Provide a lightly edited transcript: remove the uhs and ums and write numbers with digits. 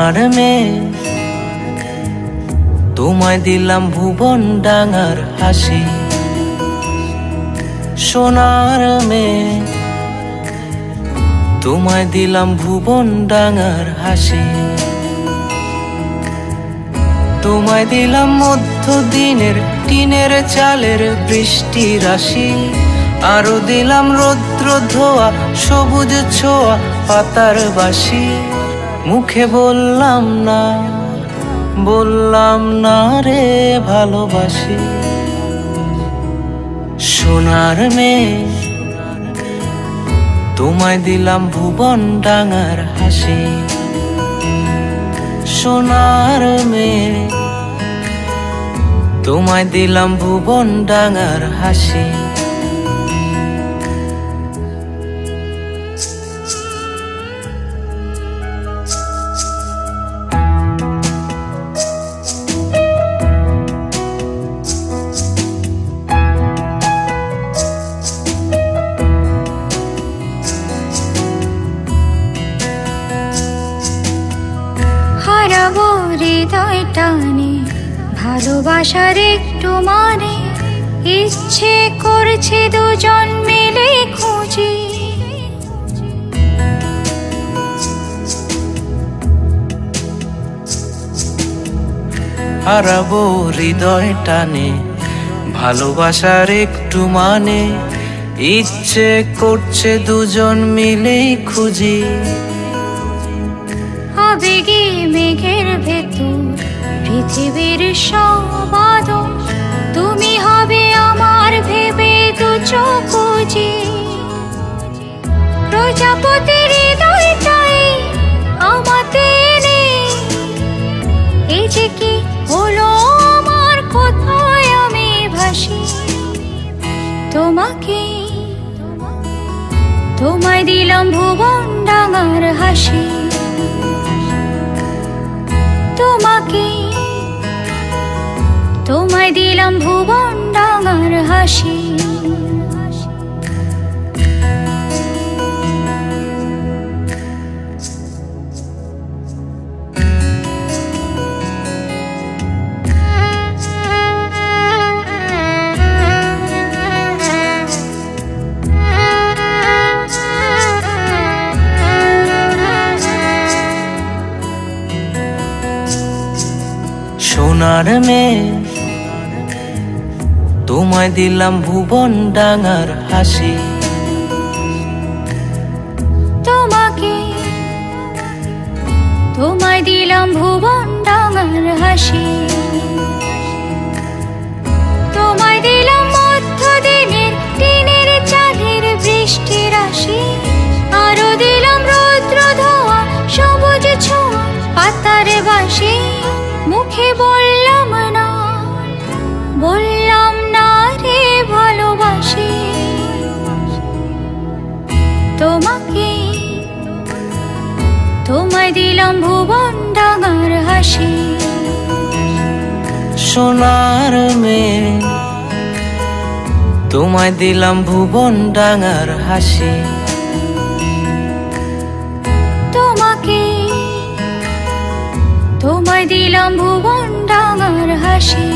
সোনার মেয়ে তোমায় দিলাম ভুবন ডাঙার হাসি। সোনার মেয়ে তোমায় দিলাম ভুবন ডাঙার হাসি। তোমায় দিলাম মধ্য দিনের টিনের চালের বৃষ্টি রাশি। আরো দিলাম রৌদ্র ধোয়া সবুজ ছোঁয়া পাতার বাসি। মুখে বললাম না রে ভালোবাসি। সোনার মেয়ে তোমায় দিলাম ভুবন ডাঙার হাসি। সোনার মেয়ে তোমায় দিলাম ভুবন ডাঙার হাসি। হারাবো হৃদয় টানে ভালোবাসার একটু মানে। ইচ্ছে করছে দুজন মিলে খুঁজি। হারাবো হৃদয় টানে ভালোবাসার একটু মানে। ইচ্ছে করছে দুজন মিলেই খুঁজি। আবেগে মেঘের ভেতর পৃথিবীর সব আদর। তুমি হবে আমার ভেবে দু চোখ বুজি। প্রজাপতির হৃদয়টাই আমাতে এনে এই যে কি হলো আমার, কোথায় আমি ভাসি। তোমায় দিলাম ভুবন ডাঙার হাসি। তোমায় দিলাম ভুবন ডাঙার হাসি। সোনার মেয়ে তোমায় দিলাম ভুবন ডাঙার হাসি। তোমায় দিলাম ভুবন ডাঙার হাসি। তোমায় দিলাম মধ্য দিনের টিনের চালের বৃষ্টি রাশি। আরো দিলাম রৌদ্র ধোয়া সবুজ ছোঁয়া পাতার বাসি। মুখে বললাম না রে ভালোবাসি। তোমায় দিলাম ভুবন ডাঙার হাসি। সোনার মেয়ে তোমায় দিলাম ভুবন ডাঙার হাসি। তোমায় দিলাম ভুবন ডাঙার হাসি।